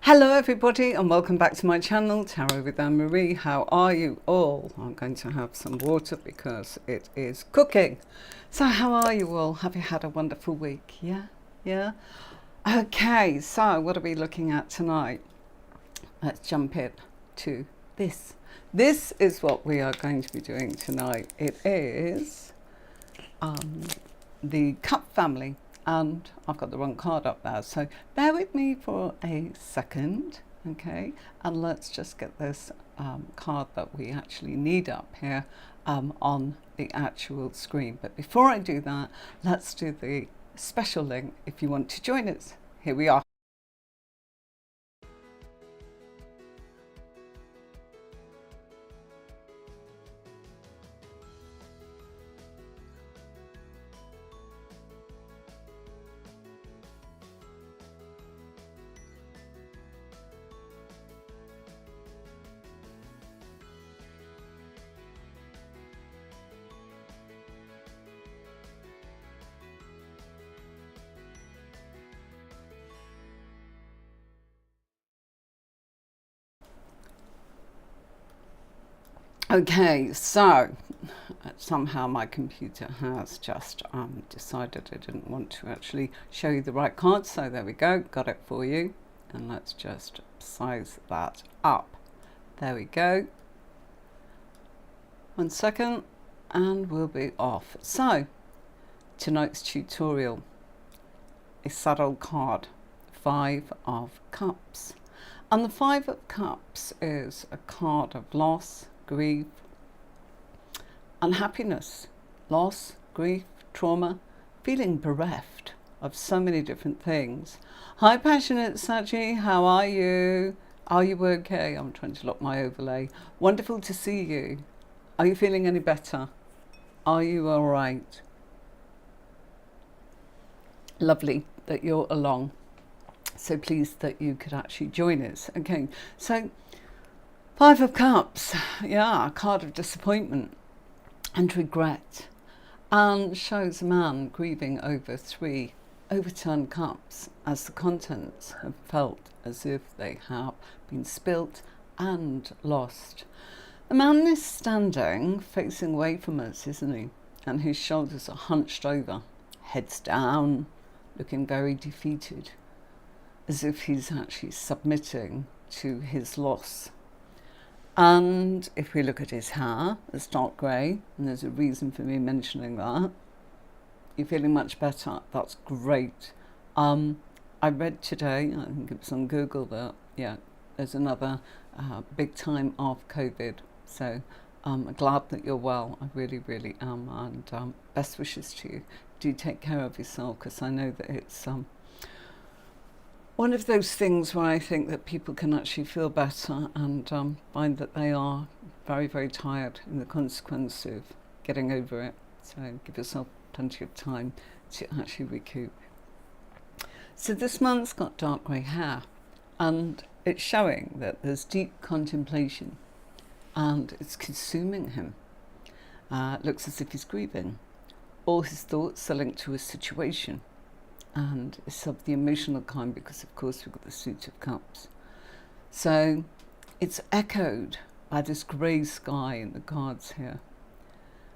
Hello everybody and welcome back to my channel, Tarot with Anne-Marie. How are you all? I'm going to have some water because it is cooking. So how are you all? Have you had a wonderful week? Yeah? Okay, so what are we looking at tonight? Let's jump in to this. This is what we are going to be doing tonight. It is the Cup family. And I've got the wrong card up there, so bear with me for a second, okay? And let's just get this card that we actually need up here on the actual screen. But before I do that, let's do the special link if you want to join us. Here we are. Okay, so somehow my computer has just decided it didn't want to actually show you the right card. So there we go, got it for you. And let's just size that up. There we go. 1 second and we'll be off. So tonight's tutorial, a subtle card, 5 of Cups. And the 5 of Cups is a card of loss, grief, unhappiness, loss, grief, trauma, feeling bereft of so many different things. Hi Passionate Sachi, how are you? Are you okay? I'm trying to lock my overlay. Wonderful to see you. Are you feeling any better? Are you all right? Lovely that you're along. So pleased that you could actually join us. Okay, so 5 of Cups, yeah, a card of disappointment and regret, and shows a man grieving over 3 overturned cups as the contents have felt as if they have been spilt and lost. The man is standing facing away from us, isn't he? And his shoulders are hunched over, heads down, looking very defeated, as if he's actually submitting to his loss. And if we look at his hair, it's dark grey, and there's a reason for me mentioning that. You're feeling much better. That's great. I read today, I think it was on Google, that, yeah, there's another big time of COVID. So I'm glad that you're well. I really, really am. And best wishes to you. Do take care of yourself, because I know that it's one of those things where I think that people can actually feel better and find that they are very, very tired in the consequence of getting over it. So give yourself plenty of time to actually recoup. So this man's got dark grey hair, and it's showing that there's deep contemplation and it's consuming him. Looks as if he's grieving. All his thoughts are linked to a situation, and it's of the emotional kind because, of course, we've got the Suit of Cups. So it's echoed by this grey sky in the cards here.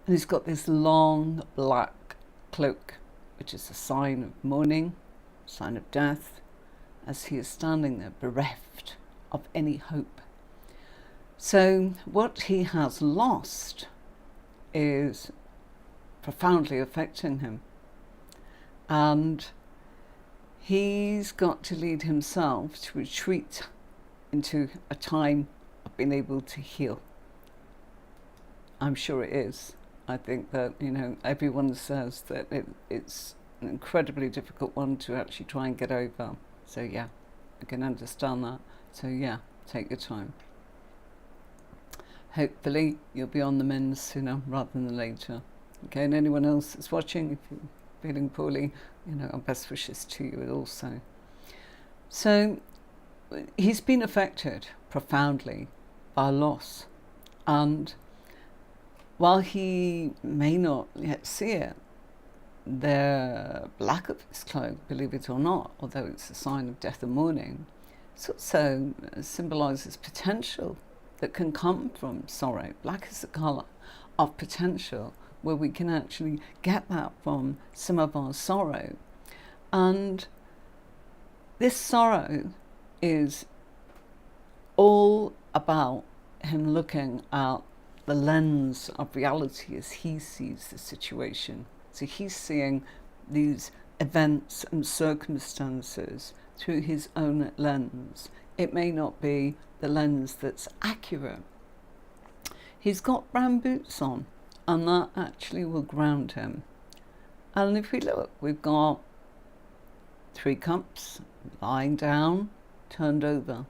And he's got this long black cloak, which is a sign of mourning, sign of death, as he is standing there bereft of any hope. So what he has lost is profoundly affecting him. And he's got to lead himself to retreat into a time of being able to heal. I'm sure it is. I think that, you know, everyone says that it's an incredibly difficult one to actually try and get over. So yeah, I can understand that. So yeah, take your time. Hopefully you'll be on the mend sooner rather than later. Okay, and anyone else that's watching, if you're feeling poorly, you know, our best wishes to you also. So he's been affected profoundly by loss, and while he may not yet see it, the black of his cloak, believe it or not, although it's a sign of death and mourning, It also symbolises potential that can come from sorrow. Black is the colour of potential, where we can actually get that from some of our sorrow. And this sorrow is all about him looking at the lens of reality as he sees the situation. So he's seeing these events and circumstances through his own lens. It may not be the lens that's accurate. He's got brown boots on, and that actually will ground him. And if we look, we've got 3 cups lying down, turned over,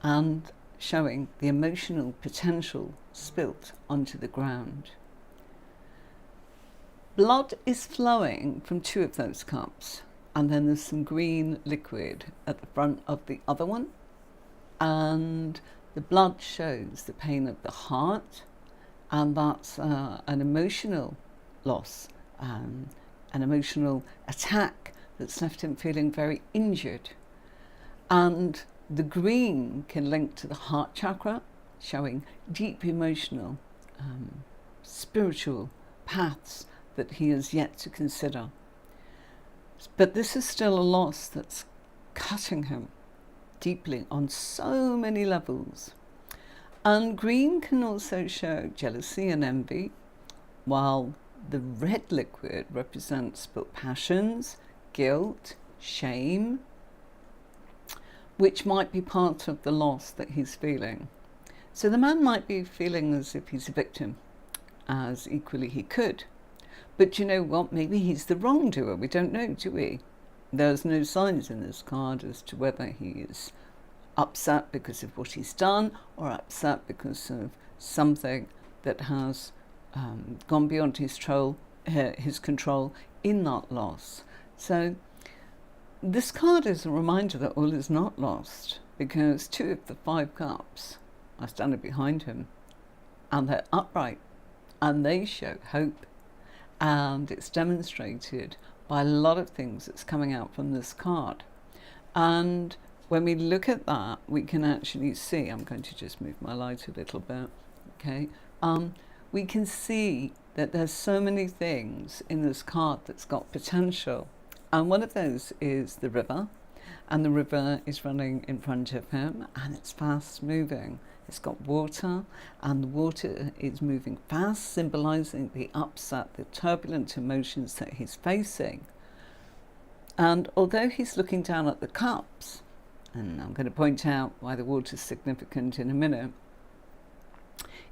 and showing the emotional potential spilt onto the ground. Blood is flowing from 2 of those cups, and then there's some green liquid at the front of the other one, and the blood shows the pain of the heart, and that's an emotional loss, an emotional attack that's left him feeling very injured. And the green can link to the heart chakra, showing deep emotional, spiritual paths that he has yet to consider. But this is still a loss that's cutting him deeply on so many levels. And green can also show jealousy and envy, while the red liquid represents both passions, guilt, shame, which might be part of the loss that he's feeling. So the man might be feeling as if he's a victim, as equally he could. But you know what? Maybe he's the wrongdoer. We don't know, do we? There's no signs in this card as to whether he is upset because of what he's done, or upset because of something that has gone beyond his control in that loss. So this card is a reminder that all is not lost, because 2 of the 5 cups are standing behind him, and they're upright, and they show hope. And it's demonstrated by a lot of things that's coming out from this card. And when we look at that, we can actually see, I'm going to just move my light a little bit, okay? We can see that there's so many things in this card that's got potential. And one of those is the river, and the river is running in front of him, and it's fast moving. It's got water, and the water is moving fast, symbolizing the upset, the turbulent emotions that he's facing. And although he's looking down at the cups, and I'm going to point out why the water is significant in a minute,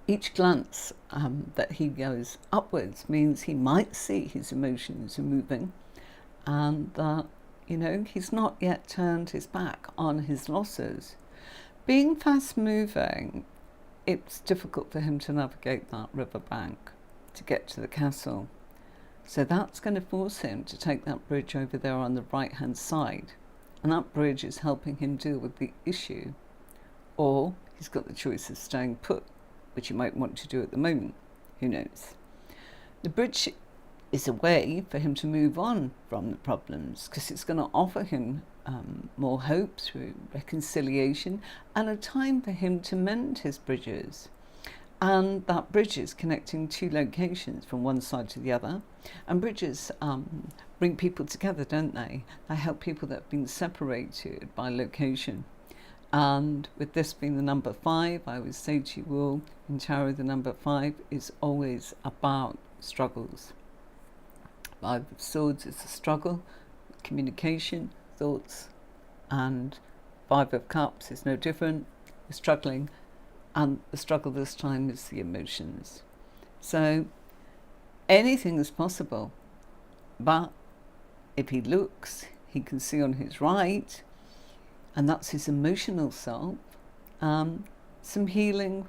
each glance that he goes upwards means he might see his emotions are moving, and that, you know, he's not yet turned his back on his losses. Being fast moving, it's difficult for him to navigate that riverbank to get to the castle. So that's going to force him to take that bridge over there on the right hand side. And that bridge is helping him deal with the issue. Or he's got the choice of staying put, which he might want to do at the moment. Who knows? The bridge is a way for him to move on from the problems, because it's going to offer him more hope through reconciliation, and a time for him to mend his bridges. And that bridge is connecting 2 locations from one side to the other. And bridges bring people together, don't they? They help people that have been separated by location. And with this being the number 5, I would say to you all, in tarot, the number 5 is always about struggles. 5 of Swords is a struggle, communication, thoughts, and 5 of Cups is no different. We're struggling, and the struggle this time is the emotions. So anything is possible, but if he looks, he can see on his right, and that's his emotional self. Some healing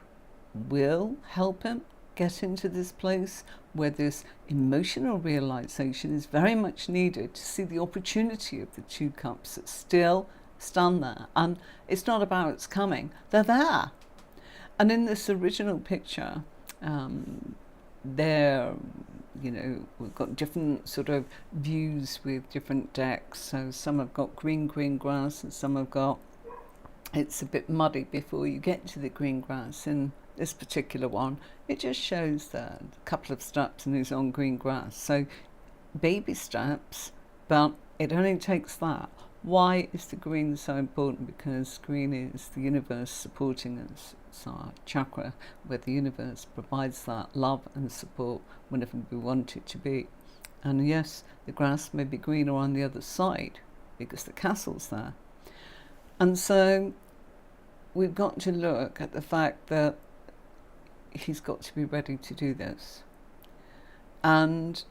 will help him get into this place where this emotional realization is very much needed to see the opportunity of the 2 cups that still stand there. And it's not about it's coming, they're there. And in this original picture, there, you know, we've got different sort of views with different decks. So some have got green grass, and some have got it's a bit muddy before you get to the green grass. In this particular one, it just shows that a couple of steps and he's on green grass. So baby steps, but it only takes that. Why is the green so important? Because green is the universe supporting us. It's our chakra, where the universe provides that love and support whenever we want it to be. And yes, the grass may be greener on the other side because the castle's there. And so we've got to look at the fact that he's got to be ready to do this. And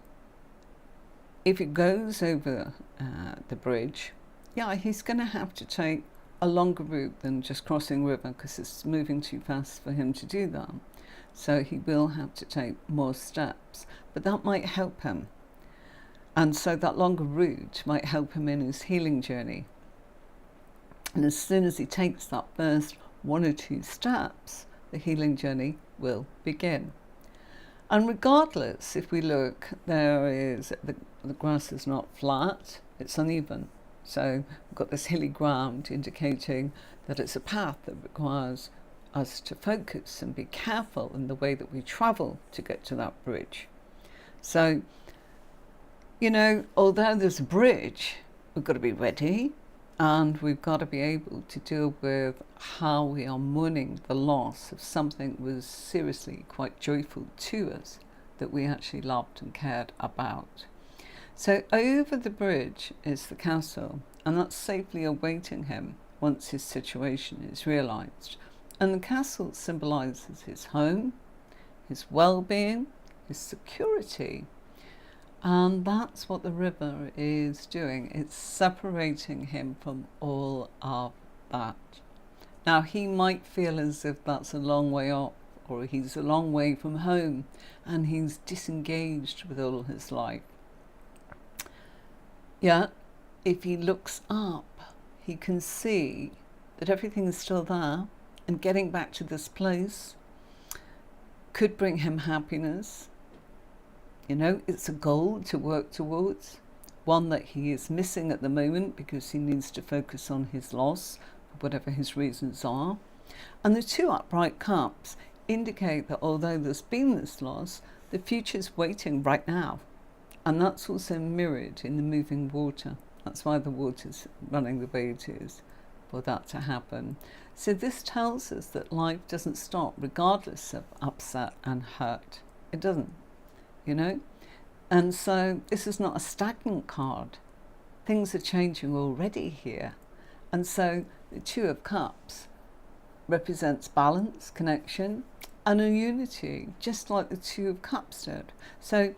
if he goes over the bridge, yeah, he's going to have to take a longer route than just crossing river, because it's moving too fast for him to do that. So he will have to take more steps, but that might help him. And so that longer route might help him in his healing journey. And as soon as he takes that first 1 or 2 steps, the healing journey will begin. And regardless, if we look, the grass is not flat, it's uneven. So we've got this hilly ground indicating that it's a path that requires us to focus and be careful in the way that we travel to get to that bridge. So, although there's a bridge, we've got to be ready, and we've got to be able to deal with how we are mourning the loss of something that was seriously quite joyful to us, that we actually loved and cared about. So over the bridge is the castle, and that's safely awaiting him once his situation is realised. And the castle symbolises his home, his well-being, his security. And that's what the river is doing. It's separating him from all of that. Now, he might feel as if that's a long way off, or he's a long way from home, and he's disengaged with all his life. Yet, if he looks up, he can see that everything is still there, and getting back to this place could bring him happiness. It's a goal to work towards, one that he is missing at the moment because he needs to focus on his loss, whatever his reasons are. And the 2 upright cups indicate that although there's been this loss, the future's waiting right now. And that's also mirrored in the moving water. That's why the water's running the way it is, for that to happen. So this tells us that life doesn't stop regardless of upset and hurt. It doesn't. And so this is not a stagnant card. Things are changing already here. And so the 2 of Cups represents balance, connection, and a unity, just like the 2 of Cups did. So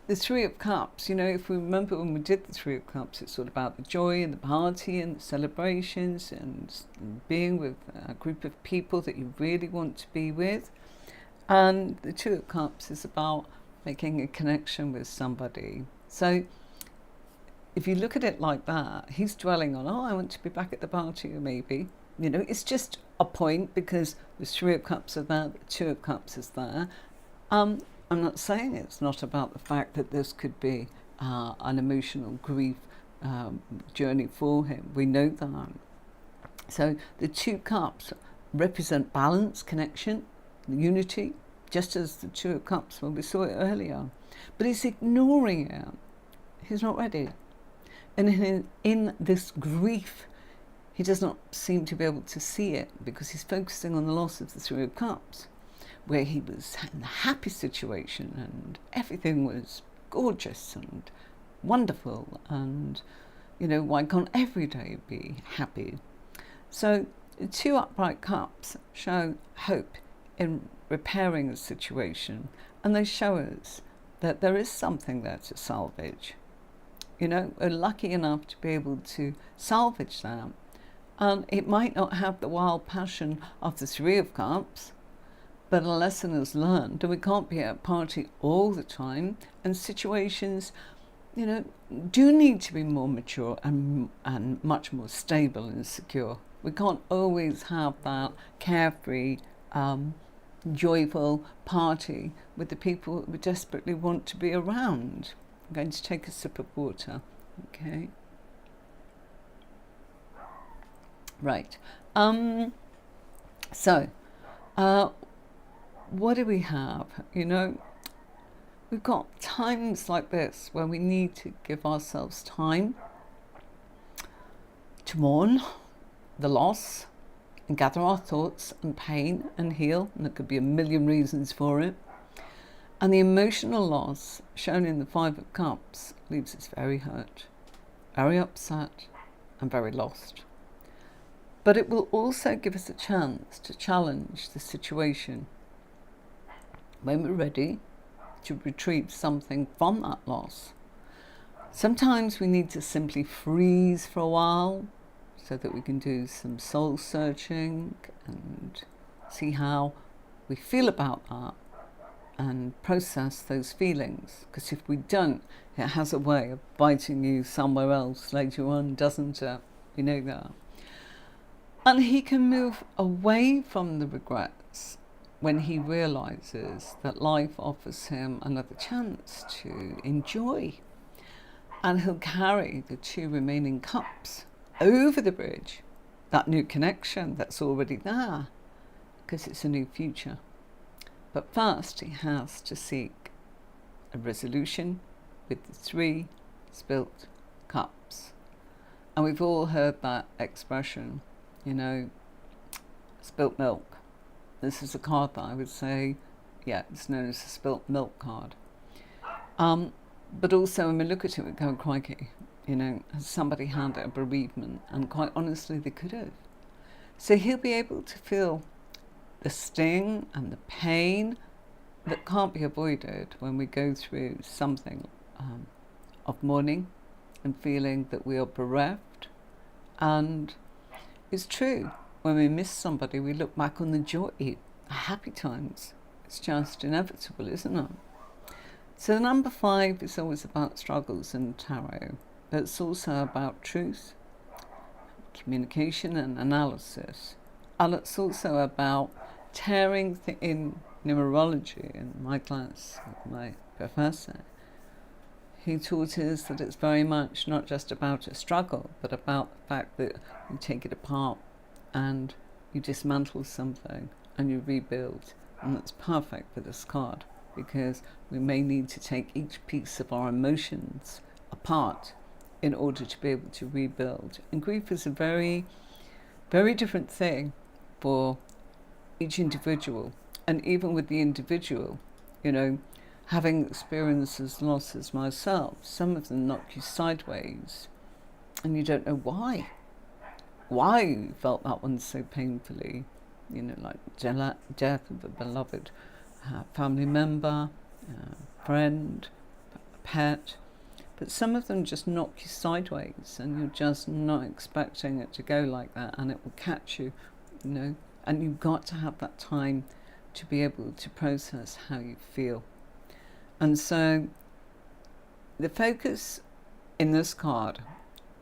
the 3 of Cups, if we remember when we did the 3 of Cups, it's all about the joy and the party and the celebrations and being with a group of people that you really want to be with. And the 2 of Cups is about making a connection with somebody. So if you look at it like that, he's dwelling on, I want to be back at the party, or maybe, it's just a point because the 3 of Cups are there, the 2 of Cups is there. I'm not saying it's not about the fact that this could be an emotional grief journey for him. We know that. So the 2 cups represent balance, connection, unity, just as the 2 of Cups when we saw it earlier. But he's ignoring it. He's not ready. And in this grief, he does not seem to be able to see it because he's focusing on the loss of the 3 of Cups, where he was in a happy situation and everything was gorgeous and wonderful, and why can't every day be happy? So the 2 upright cups show hope in repairing the situation, and they show us that there is something there to salvage. We're lucky enough to be able to salvage that, and it might not have the wild passion of the 3 of Cups, but a lesson is learned, and we can't be at a party all the time, and situations do need to be more mature and much more stable and secure. We can't always have that carefree, joyful party with the people that we desperately want to be around. I'm going to take a sip of water. Okay. Right. So, what do we have? We've got times like this where we need to give ourselves time to mourn the loss and gather our thoughts and pain and heal. And there could be a million reasons for it. And the emotional loss shown in the Five of Cups leaves us very hurt, very upset, and very lost. But it will also give us a chance to challenge the situation when we're ready to retrieve something from that loss. Sometimes we need to simply freeze for a while so that we can do some soul searching and see how we feel about that and process those feelings. Because if we don't, it has a way of biting you somewhere else later on, doesn't it? You know that. And he can move away from the regrets when he realizes that life offers him another chance to enjoy. And he'll carry the 2 remaining cups over the bridge, that new connection that's already there, because it's a new future. But first he has to seek a resolution with the 3 spilt cups. And we've all heard that expression, spilt milk. This is a card that I would say, it's known as the spilt milk card. But also when we look at it, we go, crikey, has somebody had a bereavement? And quite honestly, they could have. So he'll be able to feel the sting and the pain that can't be avoided when we go through something of mourning and feeling that we are bereft. And it's true, when we miss somebody, we look back on the joy, the happy times. It's just inevitable, isn't it? So the number 5 is always about struggles in tarot, but it's also about truth, communication and analysis. And it's also about tearing in numerology. In my class, my professor, he taught us that it's very much not just about a struggle, but about the fact that you take it apart and you dismantle something and you rebuild. And that's perfect for this card, because we may need to take each piece of our emotions apart in order to be able to rebuild. And grief is a very, very different thing for each individual. And even with the individual, having experienced losses myself, some of them knock you sideways and you don't know why you felt that one so painfully, like death of a beloved family member, friend, pet. But some of them just knock you sideways and you're just not expecting it to go like that, and it will catch you, and you've got to have that time to be able to process how you feel. And so the focus in this card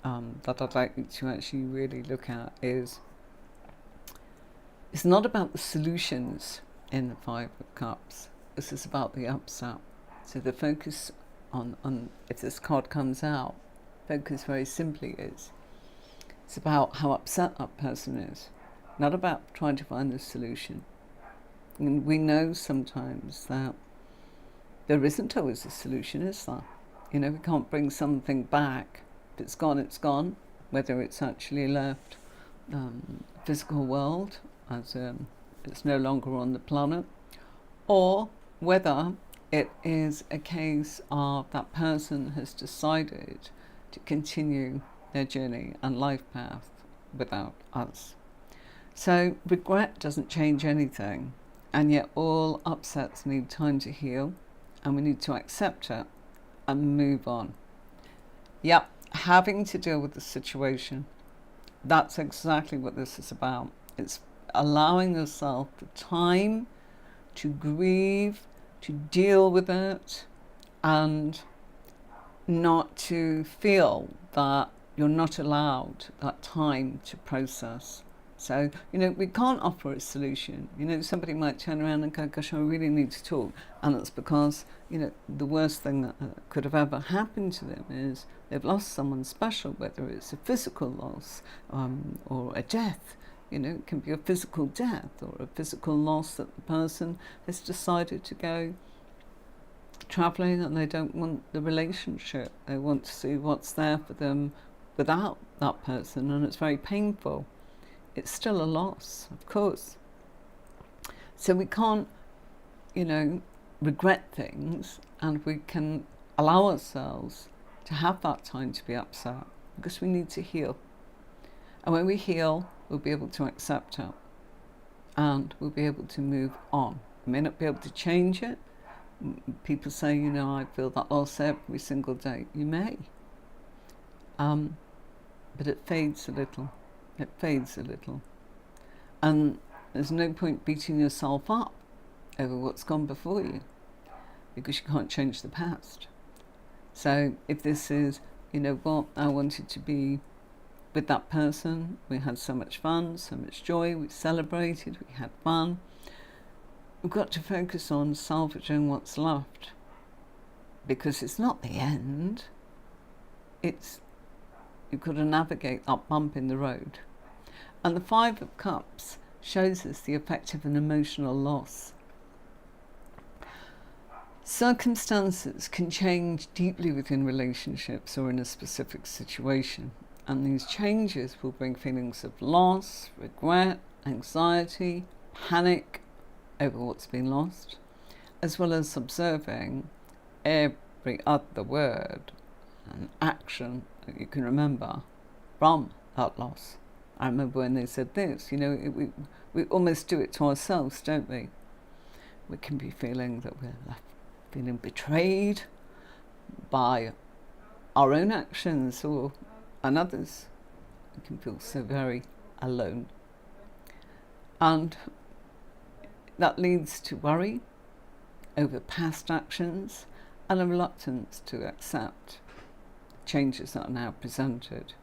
that I'd like you to actually really look at is, it's not about the solutions in the 5 of Cups. This is about the upset. So the focus on if this card comes out, focus very simply is, it's about how upset that person is, not about trying to find a solution. And we know sometimes that there isn't always a solution, is there? We can't bring something back. If it's gone, whether it's actually left physical world, as it's no longer on the planet, or whether it is a case of that person has decided to continue their journey and life path without us. So regret doesn't change anything, and yet all upsets need time to heal, and we need to accept it and move on. Yep, having to deal with the situation, that's exactly what this is about. It's allowing yourself the time to grieve, to deal with it, and not to feel that you're not allowed that time to process. So, we can't offer a solution. Somebody might turn around and go, gosh, I really need to talk. And it's because, the worst thing that could have ever happened to them is they've lost someone special, whether it's a physical loss or a death, You know, it can be a physical death or a physical loss that the person has decided to go travelling and they don't want the relationship. They want to see what's there for them without that person, and it's very painful. It's still a loss, of course. So we can't, you know, regret things, and we can allow ourselves to have that time to be upset, because we need to heal. And when we heal, we'll be able to accept it, and we'll be able to move on. We may not be able to change it. People say, you know, I feel that loss every single day. You may. But it fades a little. It fades a little. And there's no point beating yourself up over what's gone before you, because you can't change the past. So if this is, you know what, I wanted to be with that person, we had so much fun, so much joy, we celebrated, we had fun. We've got to focus on salvaging what's left, because it's not the end. It's, you've got to navigate that bump in the road. And the Five of Cups shows us the effect of an emotional loss. Circumstances can change deeply within relationships or in a specific situation, and these changes will bring feelings of loss, regret, anxiety, panic over what's been lost, as well as observing every other word and action that you can remember from that loss. I remember when they said this, you know, we almost do it to ourselves, don't we? We can be feeling that we're feeling betrayed by our own actions or others. We can feel so very alone. And that leads to worry over past actions and a reluctance to accept changes that are now presented.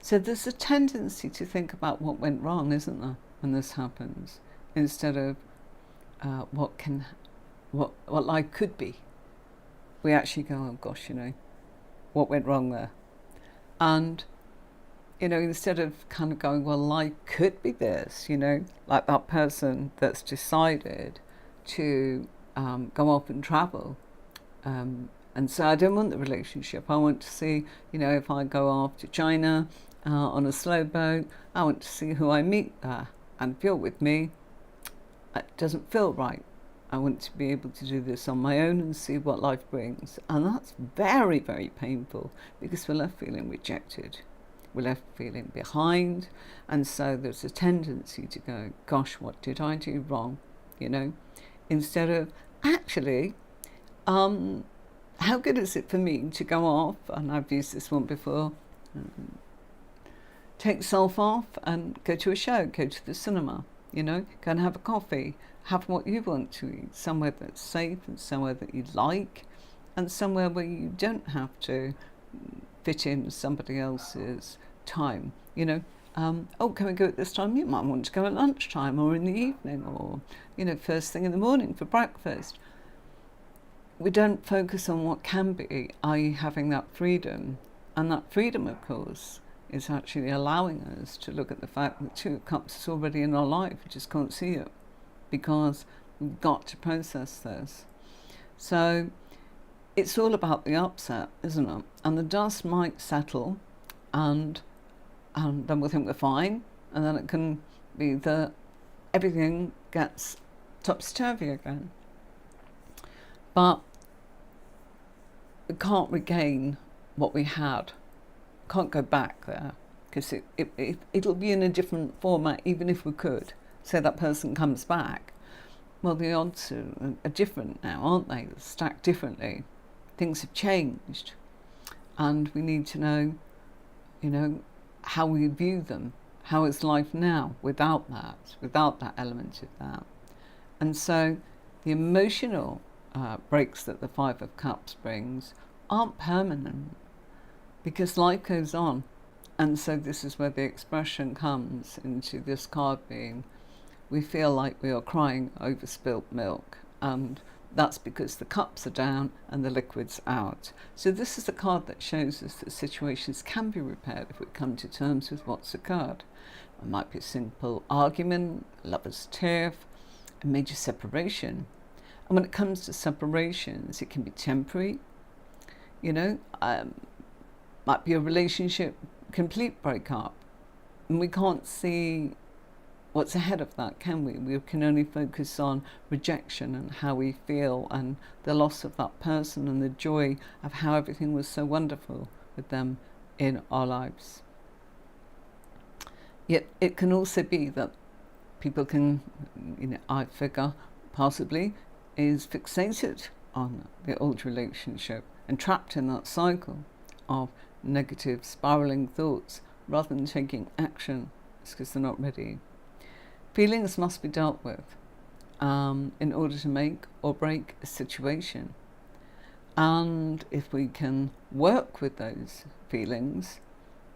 So there's a tendency to think about what went wrong, isn't there, when this happens, instead of what life could be. We actually go, oh gosh, you know, what went wrong there? And, you know, instead of kind of going, well, life could be this, you know, like that person that's decided to go off and travel. And so I don't want the relationship. I want to see, you know, if I go off to China on a slow boat, I want to see who I meet there and feel with me. It doesn't feel right. I want to be able to do this on my own and see what life brings. And that's very, very painful, because we're left feeling rejected. We're left feeling behind. And so there's a tendency to go, gosh, what did I do wrong? You know, instead of actually, how good is it for me to go off, and I've used this one before, take yourself off and go to a show, go to the cinema, you know, go and have a coffee, have what you want to eat, somewhere that's safe and somewhere that you like, and somewhere where you don't have to fit in somebody else's time, you know. Oh, can we go at this time? You might want to go at lunchtime or in the evening, or, you know, first thing in the morning for breakfast. We don't focus on what can be, i.e. having that freedom. And that freedom, of course, is actually allowing us to look at the fact that Two of Cups is already in our life. We just can't see it, because we've got to process this. So it's all about the upset, isn't it? And the dust might settle, and then we'll think we're fine, and then it can be that everything gets topsy-turvy again. But we can't regain what we had. Can't go back there, because it'll be in a different format, even if we could. Say that person comes back. Well, the odds are different now, aren't they? They're stacked differently. Things have changed. And we need to know, you know, how we view them. How is life now without that element of that? And so the emotional breaks that the Five of Cups brings aren't permanent, because life goes on. And so this is where the expression comes into this card being, we feel like we are crying over spilt milk, and That's because the cups are down and the liquid's out. So this is a card that shows us that situations can be repaired if we come to terms with what's occurred. It might be a simple argument, a lover's tiff, a major separation. And when it comes to separations, it can be temporary, might be a relationship, complete breakup. And we can't see what's ahead of that, can we? We can only focus on rejection and how we feel and the loss of that person and the joy of how everything was so wonderful with them in our lives. Yet it can also be that people can, I figure, possibly is fixated on the old relationship and trapped in that cycle of negative spiraling thoughts rather than taking action. It's because they're not ready. Feelings must be dealt with in order to make or break a situation. And if we can work with those feelings,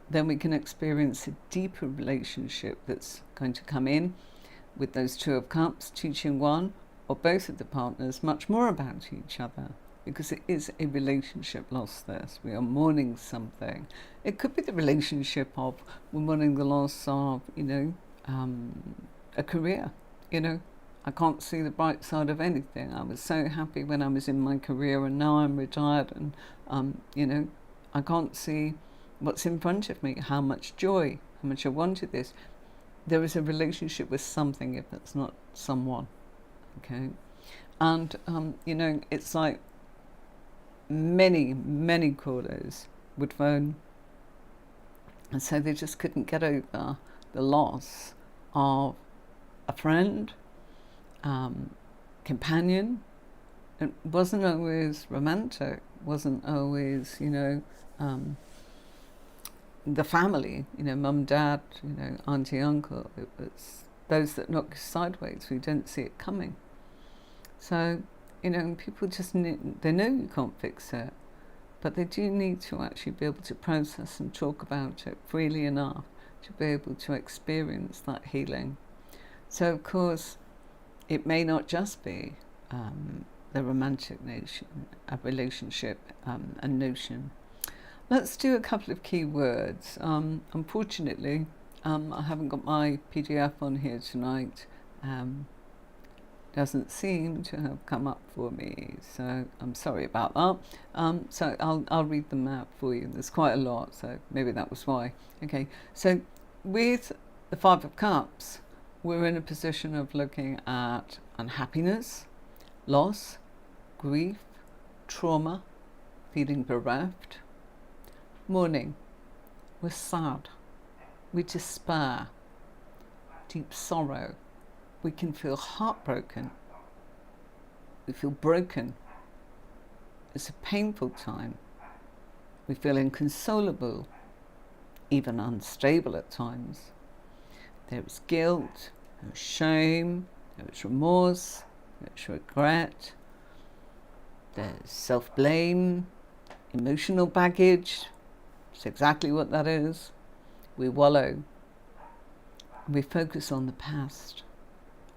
then we can experience a deeper relationship that's going to come in with those Two of Cups, teaching one or both of the partners much more about each other, because it is a relationship loss. This, we are mourning something. It could be the relationship of we're mourning the loss of, a career. I can't see the bright side of anything. I was so happy when I was in my career, and now I'm retired, and I can't see what's in front of me, how much joy, how much I wanted this. There is a relationship with something if it's not someone. Okay. And it's like many callers would phone and say they just couldn't get over the loss of a friend, companion. It wasn't always romantic, wasn't always, the family, mum, dad, auntie, uncle. It was those that knock sideways. We don't see it coming. So, people just they know you can't fix it, but they do need to actually be able to process and talk about it freely enough to be able to experience that healing. So, of course, it may not just be the romantic relationship and notion. Let's do a couple of key words. Unfortunately, I haven't got my PDF on here tonight. Doesn't seem to have come up for me, so I'm sorry about that. So I'll read them out for you. There's quite a lot, so maybe that was why. Okay, so with the Five of Cups, we're in a position of looking at unhappiness, loss, grief, trauma, feeling bereft, mourning. We're sad, we despair, deep sorrow. We can feel heartbroken. We feel broken. It's a painful time. We feel inconsolable, even unstable at times. There is guilt, there is shame, there is remorse, there is regret, there's self-blame, emotional baggage. It's exactly what that is. We wallow. We focus on the past.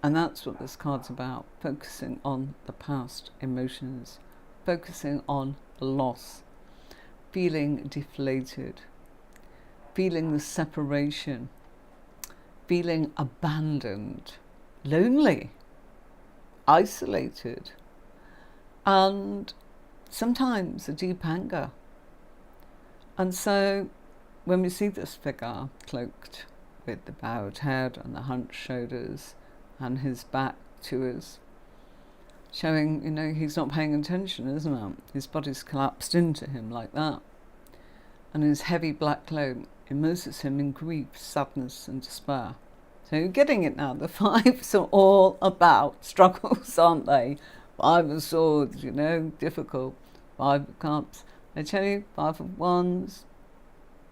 And that's what this card's about, focusing on the past emotions, focusing on loss, feeling deflated, feeling the separation, feeling abandoned, lonely, isolated, and sometimes a deep anger. And so when we see this figure cloaked with the bowed head and the hunched shoulders, and his back to us, showing, he's not paying attention, isn't it? His body's collapsed into him like that. And his heavy black cloak immerses him in grief, sadness, and despair. So you're getting it now. The fives are all about struggles, aren't they? Five of Swords, difficult. Five of Cups. I tell you, Five of Wands,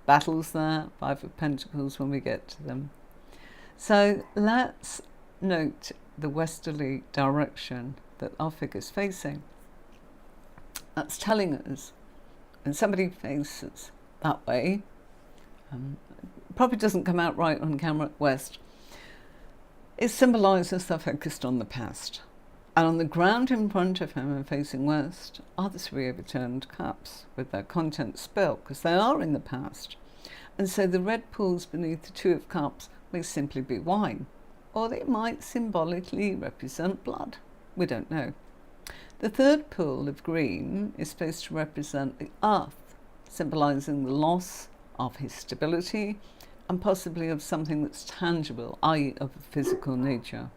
battles there. Five of Pentacles when we get to them. So let's note the westerly direction that our figure's facing. That's telling us when somebody faces that way, probably doesn't come out right on camera, west, it symbolises they're focused on the past. And on the ground in front of him and facing west are the 3 overturned cups with their contents spilt, because they are in the past. And so the red pools beneath the 2 of cups may simply be wine, or they might symbolically represent blood. We don't know. The 3rd pool of green is supposed to represent the earth, symbolising the loss of his stability and possibly of something that's tangible, i.e. of a physical nature.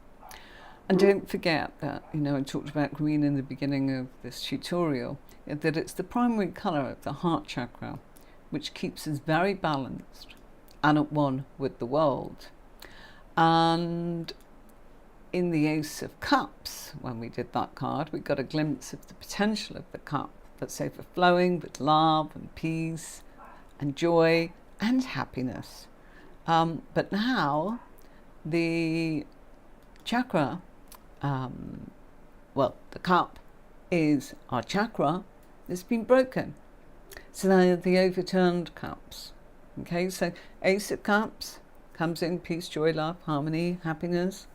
And don't forget that, I talked about green in the beginning of this tutorial, that it's the primary colour of the heart chakra, which keeps us very balanced and at one with the world. And in the Ace of Cups, when we did that card, we got a glimpse of the potential of the cup that's overflowing with love and peace and joy and happiness. But now the chakra, the cup is our chakra that's been broken. So they're the overturned cups. Okay, so Ace of Cups comes in peace, joy, love, harmony, happiness.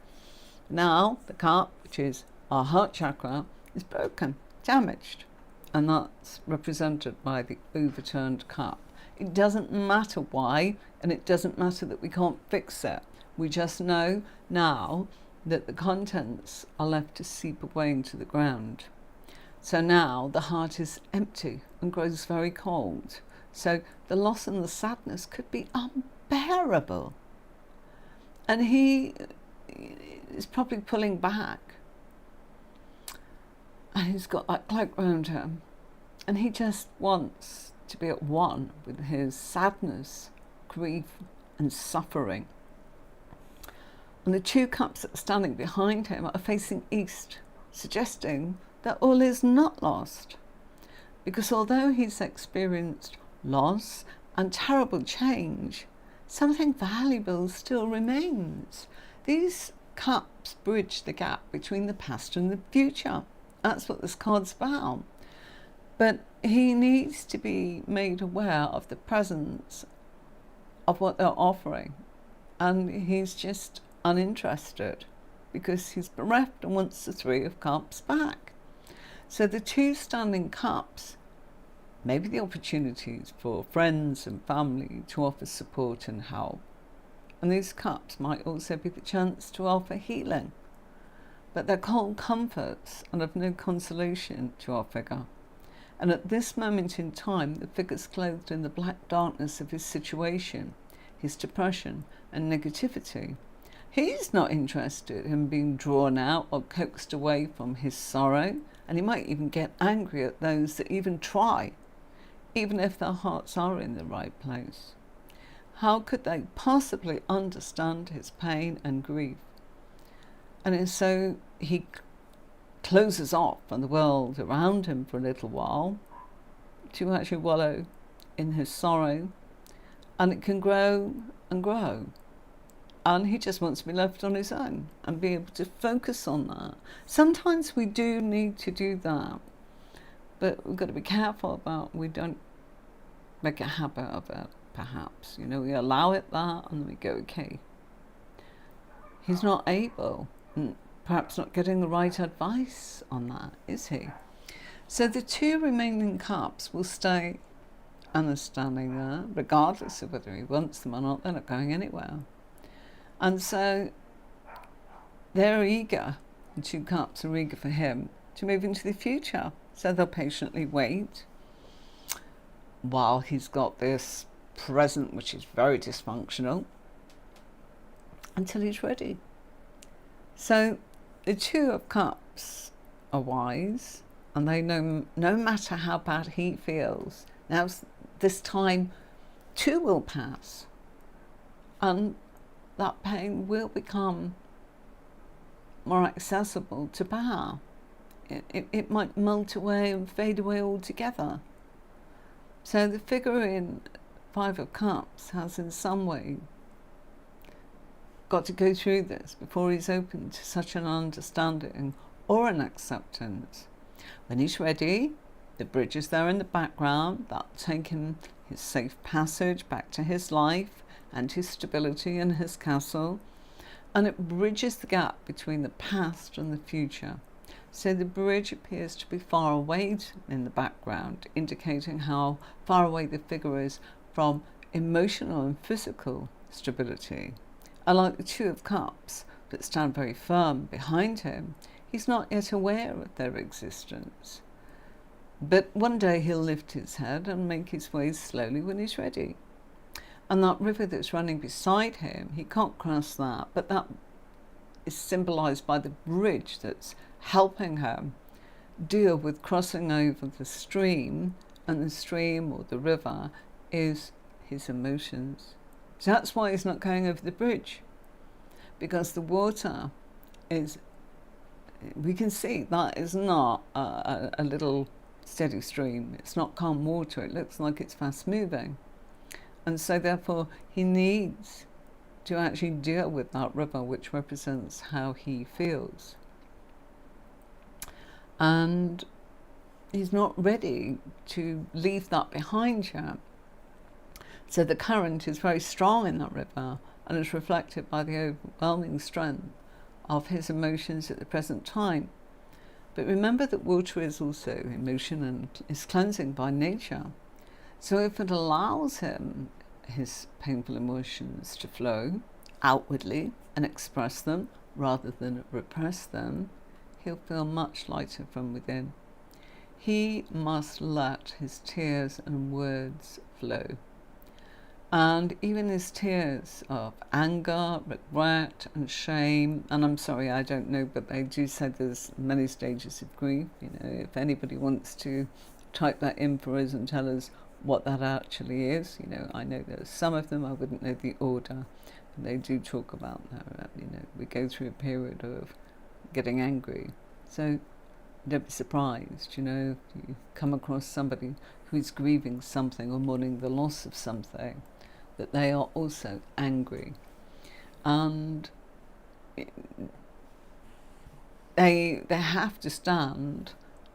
Now the cup, which is our heart chakra, is broken, damaged, and that's represented by the overturned cup. It doesn't matter why, and it doesn't matter that we can't fix it. We just know now that the contents are left to seep away into the ground. So now the heart is empty and grows very cold. So the loss and the sadness could be unbearable. And he is probably pulling back. And he's got that cloak around him. And he just wants to be at one with his sadness, grief, and suffering. And the 2 cups that are standing behind him are facing east, suggesting that all is not lost. Because although he's experienced loss and terrible change, something valuable still remains. These cups bridge the gap between the past and the future. That's what this card's about. But he needs to be made aware of the presence of what they're offering. And he's just uninterested because he's bereft and wants the 3 of Cups back. So the 2 standing cups may be the opportunities for friends and family to offer support and help. And these cups might also be the chance to offer healing. But they're cold comforts and of no consolation to our figure. And at this moment in time, the figure's clothed in the black darkness of his situation, his depression and negativity. He's not interested in being drawn out or coaxed away from his sorrow, and he might even get angry at those that even try, even if their hearts are in the right place. How could they possibly understand his pain and grief? And so he closes off on the world around him for a little while to actually wallow in his sorrow, and it can grow and grow. And he just wants to be left on his own and be able to focus on that. Sometimes we do need to do that, but we've got to be careful about we don't make a habit of it, perhaps. We allow it that and we go, okay. He's not able, perhaps not getting the right advice on that, is he? So the 2 remaining cups will stay, and they're standing there, regardless of whether he wants them or not. They're not going anywhere. And so they're eager, the 2 cups are eager for him to move into the future. So they'll patiently wait while he's got this present, which is very dysfunctional, until he's ready. So the 2 of Cups are wise, and they know no matter how bad he feels, now this time too will pass. And that pain will become more accessible to bear. It might melt away and fade away altogether. So the figure in 5 of Cups has in some way got to go through this before he's open to such an understanding or an acceptance. When he's ready, the bridge is there in the background. That'll take him his safe passage back to his life and his stability and his castle, and it bridges the gap between the past and the future. So the bridge appears to be far away in the background, indicating how far away the figure is from emotional and physical stability. Unlike the Two of Cups that stand very firm behind him, he's not yet aware of their existence. But one day he'll lift his head and make his way slowly when he's ready. And that river that's running beside him, he can't cross that, but that is symbolized by the bridge that's helping him deal with crossing over the stream, and the stream or the river is his emotions. So that's why he's not going over the bridge, because the water is, we can see that is not a little steady stream. It's not calm water. It looks like it's fast moving. And so therefore he needs to actually deal with that river, which represents how he feels. And he's not ready to leave that behind yet. So the current is very strong in that river, and is reflected by the overwhelming strength of his emotions at the present time. But remember that water is also emotion and is cleansing by nature. So if it allows him his painful emotions to flow outwardly and express them rather than repress them, he'll feel much lighter from within. He must let his tears and words flow. And even his tears of anger, regret and shame, and I'm sorry, I don't know, but they do say there's many stages of grief. You know, if anybody wants to type that in for us and tell us what that actually is, you know, I know there's some of them, I wouldn't know the order, but they do talk about that, you know, we go through a period of getting angry. So don't be surprised, you know, if you come across somebody who's grieving something or mourning the loss of something, that they are also angry. And they have to stand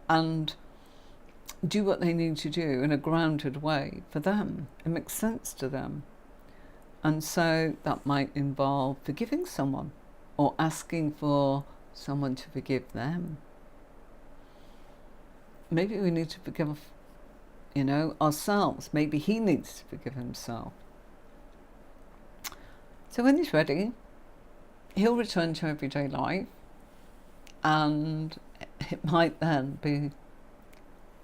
and do what they need to do in a grounded way for them. It makes sense to them. And so that might involve forgiving someone or asking for someone to forgive them. Maybe we need to forgive, you know, ourselves. Maybe he needs to forgive himself. So when he's ready, he'll return to everyday life, and it might then be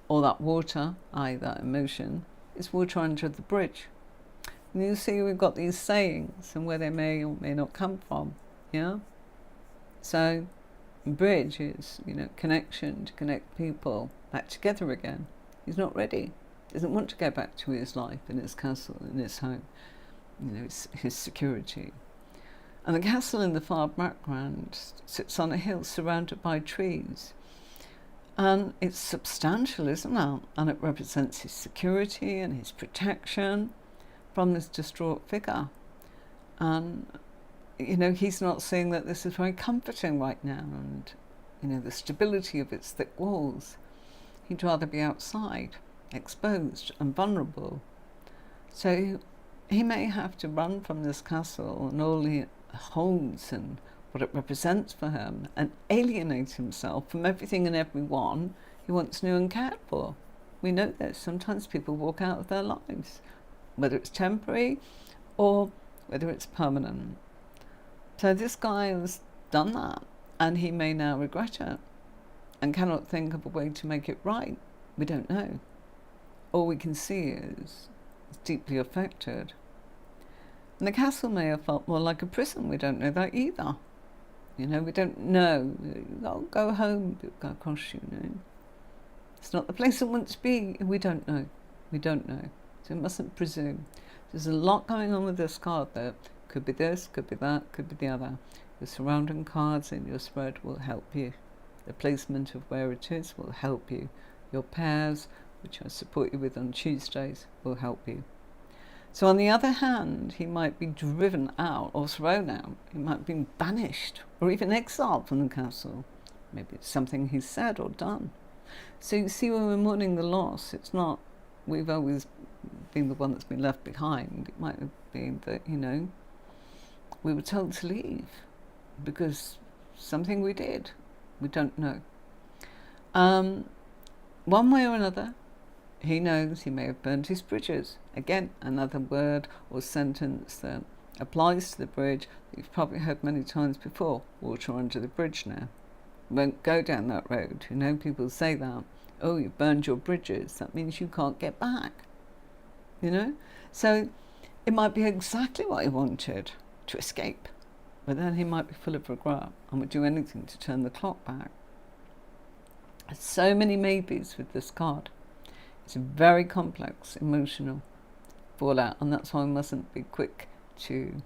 all that water, i.e. that emotion, is water under the bridge. And you see we've got these sayings and where they may or may not come from, yeah? So bridge is, you know, connection, to connect people back together again. He's not ready. Doesn't want to go back to his life in his castle, in his home, you know, his security. And the castle in the far background sits on a hill surrounded by trees. And it's substantial, isn't it? And it represents his security and his protection from this distraught figure. And, you know, he's not saying that this is very comforting right now, and, you know, the stability of its thick walls. He'd rather be outside, exposed and vulnerable. So he may have to run from this castle and all it holds and what it represents for him, and alienate himself from everything and everyone he wants new and cared for. We know that sometimes people walk out of their lives, whether it's temporary or whether it's permanent. So this guy has done that, and he may now regret it and cannot think of a way to make it right. We don't know. All we can see is it's deeply affected. And the castle may have felt more like a prison. We don't know that either. You know, we don't know. Oh, go home, go across, you know. It's not the place it wants to be. We don't know. We don't know. So we mustn't presume. There's a lot going on with this card there. Could be this, could be that, could be the other. The surrounding cards in your spread will help you. The placement of where it is will help you. Your pairs, which I support you with on Tuesdays, will help you. So on the other hand, he might be driven out or thrown out. He might be banished or even exiled from the castle. Maybe it's something he's said or done. So you see, when we're mourning the loss, it's not we've always been the one that's been left behind. It might have been that, you know, we were told to leave because something we did. We don't know. One way or another, he knows he may have burned his bridges. Again, another word or sentence that applies to the bridge that you've probably heard many times before. Water under the bridge now. Won't go down that road. You know, people say that. Oh, you've burned your bridges. That means you can't get back. You know? So it might be exactly what he wanted, to escape. But then he might be full of regret and would do anything to turn the clock back. There's so many maybes with this card. It's a very complex emotional fallout, and that's why we mustn't be quick to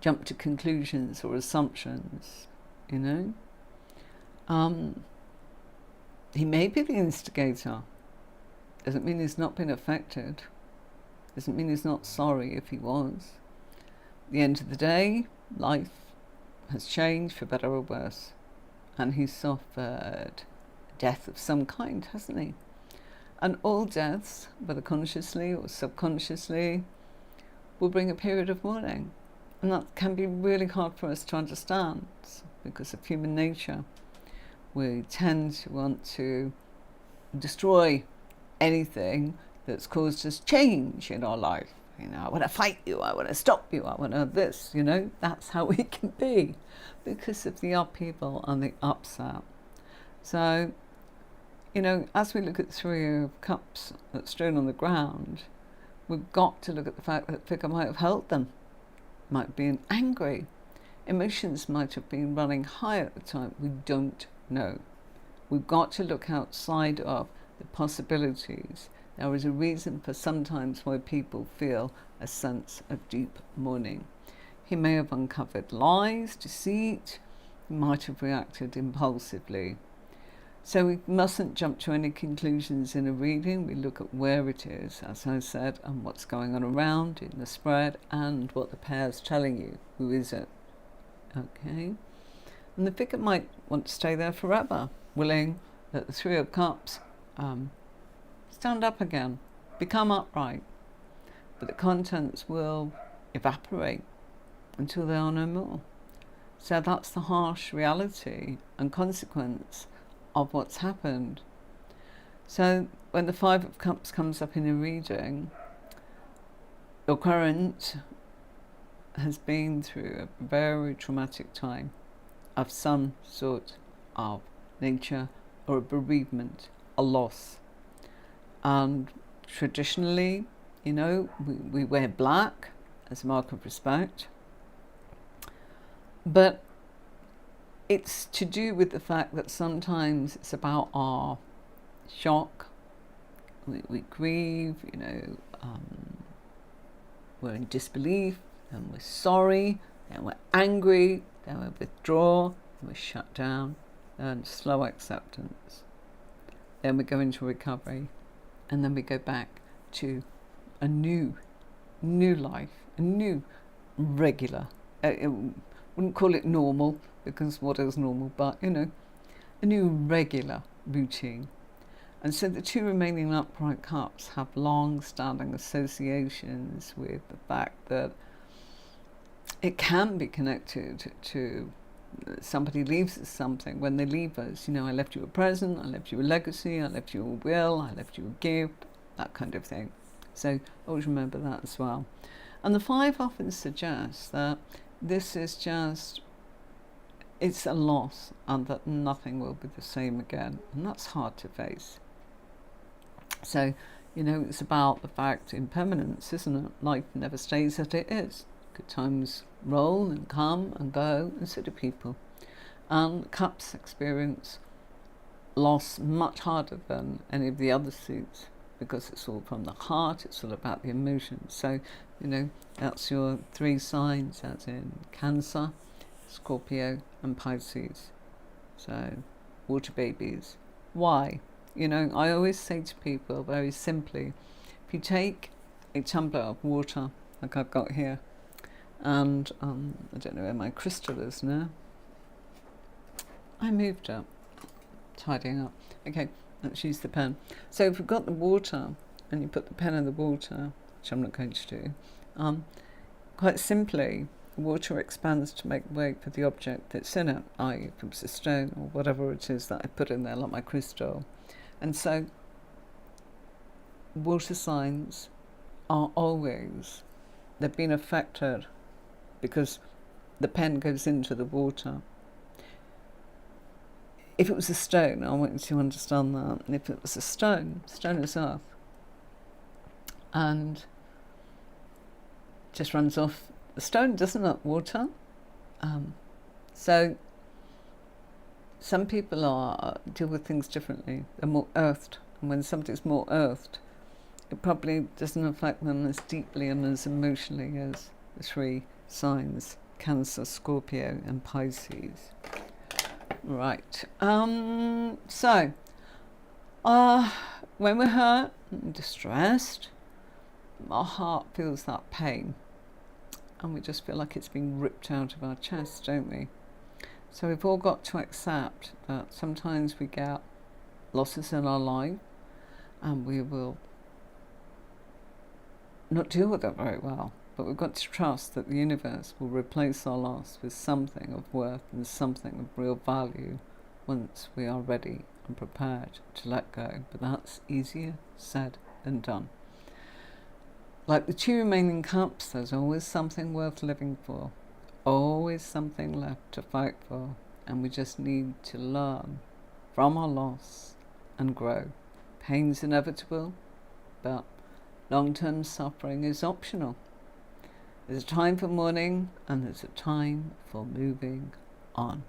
jump to conclusions or assumptions, you know. He may be the instigator. Doesn't mean he's not been affected. Doesn't mean he's not sorry if he was. At the end of the day, life has changed for better or worse, and he's suffered death of some kind, hasn't he? And all deaths, whether consciously or subconsciously, will bring a period of mourning. And that can be really hard for us to understand because of human nature. We tend to want to destroy anything that's caused us change in our life. You know, I want to fight you, I want to stop you, I want to this, you know. That's how we can be because of the upheaval and the upset. So, you know, as we look at the Three of Cups that's strewn on the ground, we've got to look at the fact that the figure might have held them, might have been angry. Emotions might have been running high at the time. We don't know. We've got to look outside of the possibilities. There is a reason for sometimes why people feel a sense of deep mourning. He may have uncovered lies, deceit. He might have reacted impulsively. So we mustn't jump to any conclusions in a reading. We look at where it is, as I said, and what's going on around in the spread and what the pair's telling you. Who is it? Okay. And the figure might want to stay there forever, willing that the Three of Cups stand up again, become upright. But the contents will evaporate until they are no more. So that's the harsh reality and consequence of what's happened. So when the Five of Cups comes up in a reading, your current has been through a very traumatic time of some sort of nature or a bereavement, a loss. And traditionally, you know, we wear black as a mark of respect. But it's to do with the fact that sometimes it's about our shock. We grieve, you know, we're in disbelief, and we're sorry, then we're angry, then we withdraw, then we shut down, then slow acceptance. Then we go into recovery, and then we go back to a new life, a new regular. Wouldn't call it normal, because what is normal, but, you know, a new regular routine. And so the two remaining upright cups have long-standing associations with the fact that it can be connected to somebody leaves us something. When they leave us, you know, I left you a present, I left you a legacy, I left you a will, I left you a gift, that kind of thing. So always remember that as well. And the Five often suggests that this is just, it's a loss and that nothing will be the same again. And that's hard to face. So, you know, it's about the fact impermanence, isn't it? Life never stays as it is. Good times roll and come and go, and so do people. And cups experience loss much harder than any of the other suits, because it's all from the heart, it's all about the emotions. So, you know, that's your three signs, as in Cancer, Scorpio and Pisces. So, water babies. Why? You know, I always say to people very simply, if you take a tumbler of water, like I've got here, and I don't know where my crystal is now. I moved it, tidying up. Okay, let's use the pen. So if you've got the water and you put the pen in the water, which I'm not going to do, quite simply, water expands to make way for the object that's in it, i.e. if it's a stone or whatever it is that I put in there, like my crystal. And so water signs are always, they've been affected because the pen goes into the water. If it was a stone, I want you to understand that. And if it was a stone is earth. And just runs off the stone, doesn't it? Water. So some people deal with things differently. They're more earthed. And when somebody's more earthed, it probably doesn't affect them as deeply and as emotionally as the 3 signs: Cancer, Scorpio and Pisces. Right. So when we're hurt and distressed, our heart feels that pain and we just feel like it's being ripped out of our chest, don't we? So we've all got to accept that sometimes we get losses in our life and we will not deal with it very well, but we've got to trust that the universe will replace our loss with something of worth and something of real value once we are ready and prepared to let go. But that's easier said than done. Like the 2 remaining cups, there's always something worth living for, always something left to fight for, and we just need to learn from our loss and grow. Pain's inevitable, but long-term suffering is optional. There's a time for mourning and there's a time for moving on.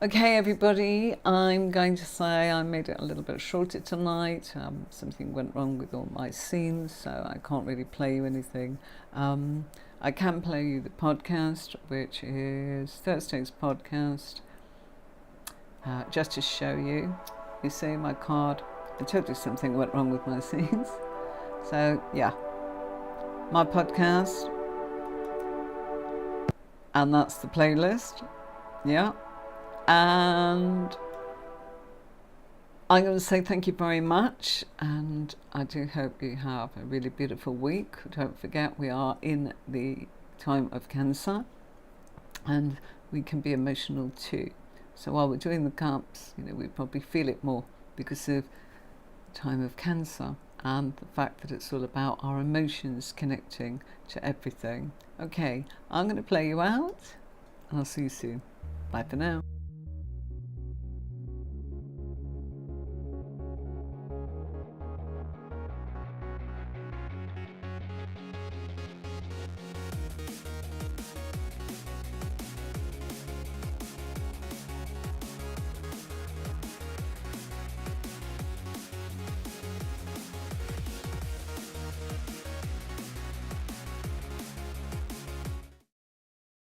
Okay, everybody, I'm going to say I made it a little bit shorter tonight. Something went wrong with all my scenes, so I can't really play you anything. I can play you the podcast, which is Thursday's podcast, just to show you. You see my card. I told you something went wrong with my scenes. So, yeah, my podcast, and that's the playlist, yeah. And I'm going to say thank you very much, and I do hope you have a really beautiful week. Don't forget, we are in the time of Cancer, and we can be emotional too. So while we're doing the cups, we probably feel it more because of the time of Cancer and the fact that it's all about our emotions connecting to everything. Okay, I'm going to play you out, and I'll see you soon. Bye for now.